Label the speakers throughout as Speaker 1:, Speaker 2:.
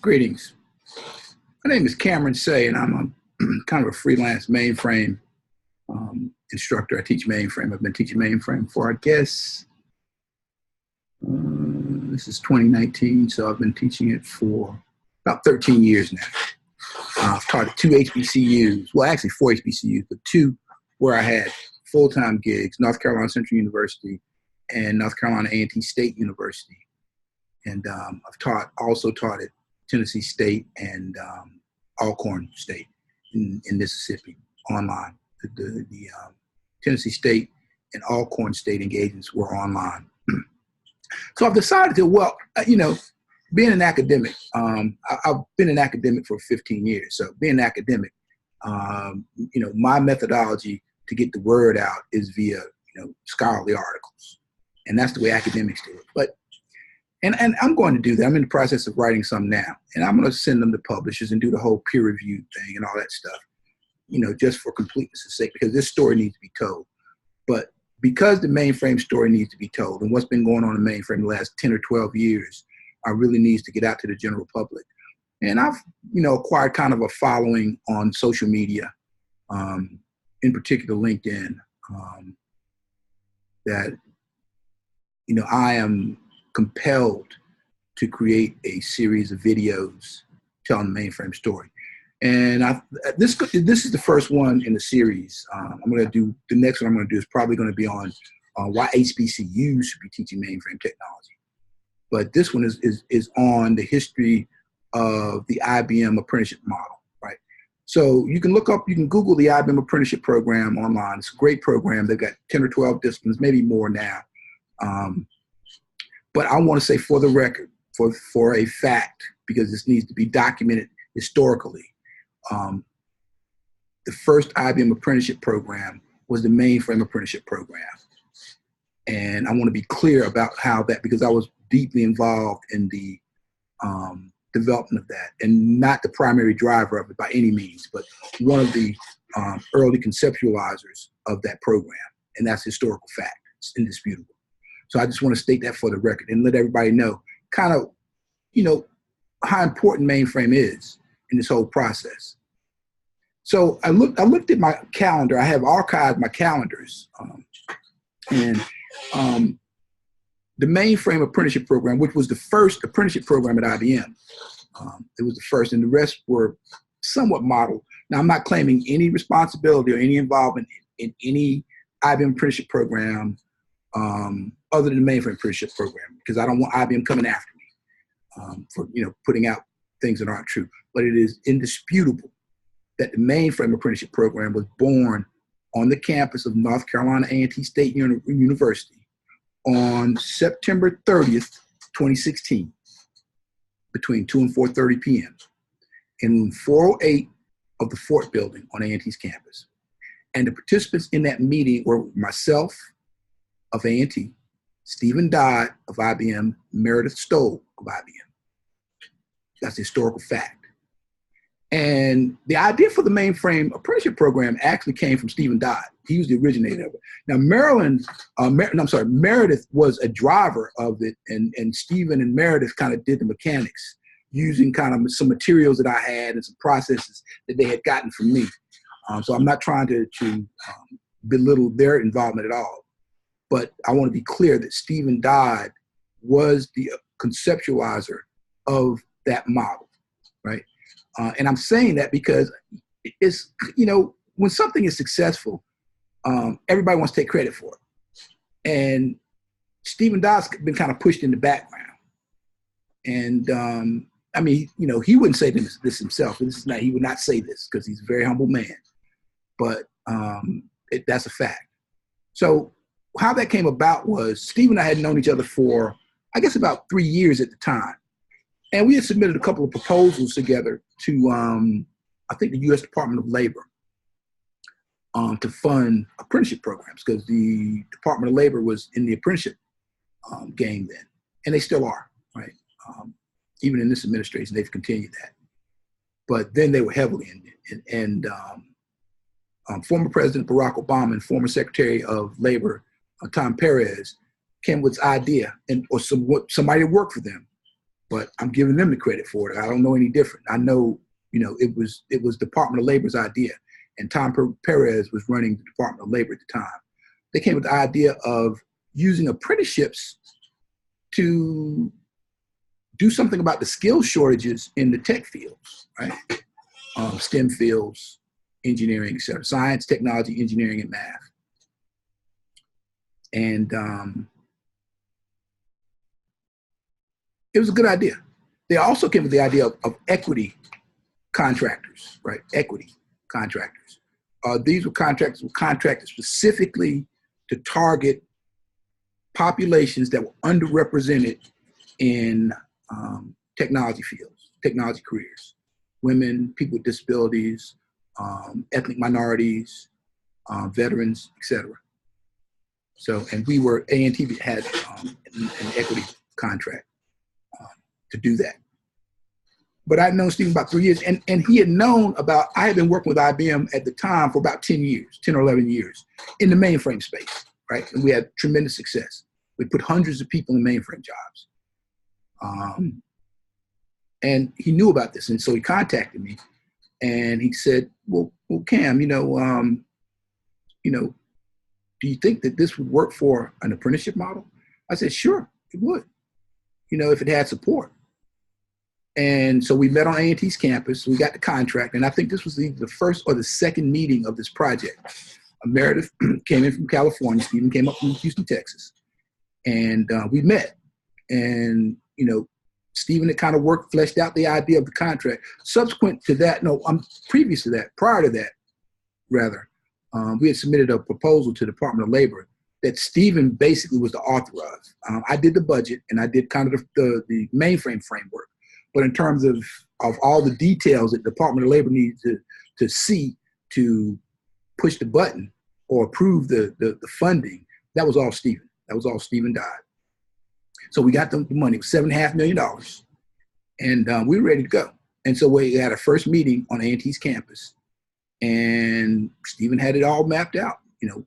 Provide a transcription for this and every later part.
Speaker 1: Greetings. My name is Cameron Say, and I'm a kind of a freelance mainframe instructor. I teach mainframe. I've been teaching mainframe for, I guess, this is 2019, so I've been teaching it for about 13 years now. I've taught at 2 HBCUs, well, actually 4 HBCUs, but 2 where I had full-time gigs, North Carolina Central University and North Carolina A&T State University. And I've also taught at Tennessee State and Alcorn State in Mississippi online. The Tennessee State and Alcorn State engagements were online. So I've decided to, well, being an academic, I've been an academic for 15 years. So being an academic, my methodology to get the word out is via, scholarly articles. And that's the way academics do it. And I'm going to do that. I'm in the process of writing some now. And I'm going to send them to publishers and do the whole peer review thing and all that stuff, just for completeness' sake, because this story needs to be told. But because the mainframe story needs to be told, and what's been going on in mainframe the last 10 or 12 years really needs to get out to the general public. And I've, acquired kind of a following on social media, in particular LinkedIn, that, I am compelled to create a series of videos telling the mainframe story. And this is the first one in the series. I'm going to do, the next one I'm going to do is probably going to be on why HBCUs should be teaching mainframe technology. But this one is on the history of the IBM apprenticeship model, right? So you can Google the IBM apprenticeship program online. It's a great program. They've got 10 or 12 disciplines, maybe more now. But I want to say for the record, for a fact, because this needs to be documented historically, the first IBM apprenticeship program was the mainframe apprenticeship program. And I want to be clear about how that, because I was deeply involved in the development of that, and not the primary driver of it by any means, but one of the early conceptualizers of that program. And that's historical fact. It's indisputable. So I just want to state that for the record and let everybody know kind of, how important mainframe is in this whole process. So I looked at my calendar. I have archived my calendars. The mainframe apprenticeship program, which was the first apprenticeship program at IBM, it was the first, and the rest were somewhat modeled. Now, I'm not claiming any responsibility or any involvement in any IBM apprenticeship program other than the mainframe apprenticeship program, because I don't want IBM coming after me for putting out things that aren't true. But it is indisputable that the mainframe apprenticeship program was born on the campus of North Carolina A&T State University on September 30th, 2016, between 2 and 4:30 p.m. in room 408 of the Fort Building on A&T's campus. And the participants in that meeting were myself of A&T, Stephen Dodd of IBM, Meredith Stoll of IBM. That's a historical fact. And the idea for the mainframe apprenticeship program actually came from Stephen Dodd. He was the originator of it. Now, Meredith was a driver of it, and Stephen and Meredith kind of did the mechanics using kind of some materials that I had and some processes that they had gotten from me. So I'm not trying to belittle their involvement at all. But I want to be clear that Stephen Dodd was the conceptualizer of that model, right? And I'm saying that because it's, when something is successful, everybody wants to take credit for it. And Stephen Dodd's been kind of pushed in the background. And he wouldn't say this himself. He would not say this because he's a very humble man. But that's a fact. So how that came about was Steve and I had known each other for, I guess, about 3 years at the time. And we had submitted a couple of proposals together to, I think, the U.S. Department of Labor to fund apprenticeship programs, because the Department of Labor was in the apprenticeship game then. And they still are, right? Even in this administration, they've continued that. But then they were heavily in it. And former President Barack Obama and former Secretary of Labor Tom Perez came with this idea, or somebody that worked for them, but I'm giving them the credit for it. I don't know any different. I know, it was Department of Labor's idea, and Tom Perez was running the Department of Labor at the time. They came with the idea of using apprenticeships to do something about the skill shortages in the tech fields, right? STEM fields, engineering, et cetera, science, technology, engineering, and math. And it was a good idea. They also came with the idea of equity contractors, right? Equity contractors. These were contracted specifically to target populations that were underrepresented in technology fields, technology careers. Women, people with disabilities, ethnic minorities, veterans, etc. So, and we were, A&T had an equity contract to do that. But I'd known Stephen about 3 years, and he had known about, I had been working with IBM at the time for about 10 years, 10 or 11 years in the mainframe space, right? And we had tremendous success. We put hundreds of people in mainframe jobs. And he knew about this, and so he contacted me, and he said, well Cam, do you think that this would work for an apprenticeship model? I said, sure, it would, if it had support. And so we met on A&T's campus, we got the contract, and I think this was either the first or the second meeting of this project. Meredith came in from California, Stephen came up from Houston, Texas, and we met. And, Stephen had kind of fleshed out the idea of the contract. Subsequent to that, previous to that, prior to that, rather, we had submitted a proposal to the Department of Labor that Stephen basically was the author of. I did the budget, and I did kind of the mainframe framework. But in terms of all the details that the Department of Labor needed to see to push the button or approve the funding, that was all Stephen. That was all Stephen died. So we got the money, it was $7.5 million, and we were ready to go. And so we had our first meeting on A&T's campus, and Stephen had it all mapped out.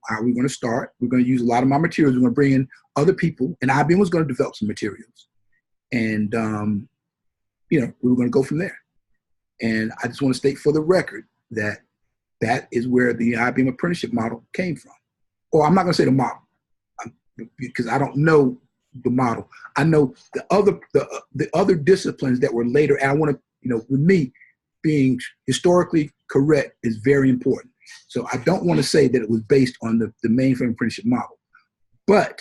Speaker 1: How are we going to start? We're going to use a lot of my materials. We're going to bring in other people, and IBM was going to develop some materials. And, we were going to go from there. And I just want to state for the record that that is where the IBM apprenticeship model came from. Or I'm not going to say the model, because I don't know the model. I know the other disciplines that were later. And I want to, with me, being historically correct is very important. So I don't want to say that it was based on the mainframe apprenticeship model, but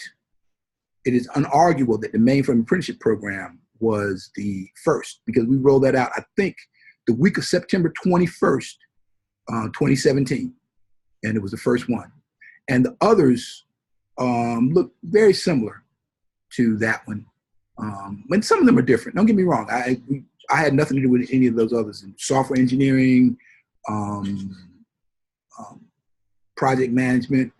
Speaker 1: it is unarguable that the mainframe apprenticeship program was the first, because we rolled that out, I think, the week of September 21st, 2017, and it was the first one. And the others look very similar to that one. And some of them are different. Don't get me wrong. I had nothing to do with any of those others. In software engineering, project management,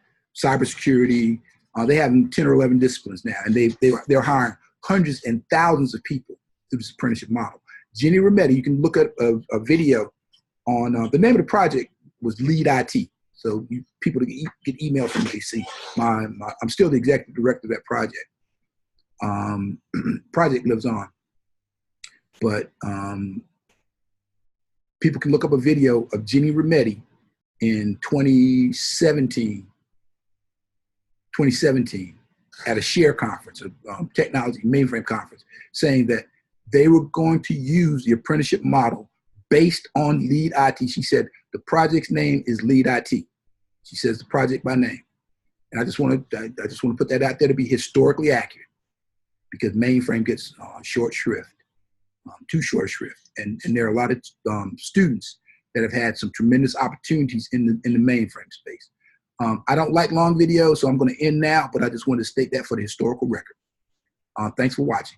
Speaker 1: cybersecurity. They have 10 or 11 disciplines now, and they're hiring hundreds and thousands of people through this apprenticeship model. Jenny Rometty, you can look at a video on, the name of the project was Lead IT. So people get emails from me, see I'm still the executive director of that project. Project lives on, but people can look up a video of Jenny Rometty in 2017 at a share conference, a technology mainframe conference, saying that they were going to use the apprenticeship model based on Lead IT. She said the project's name is Lead IT. She says the project by name, and I just want to put that out there to be historically accurate, because mainframe gets short shrift, too short shrift, and there are a lot of students that have had some tremendous opportunities in the mainframe space. I don't like long videos, so I'm going to end now, but I just want to state that for the historical record. Thanks for watching.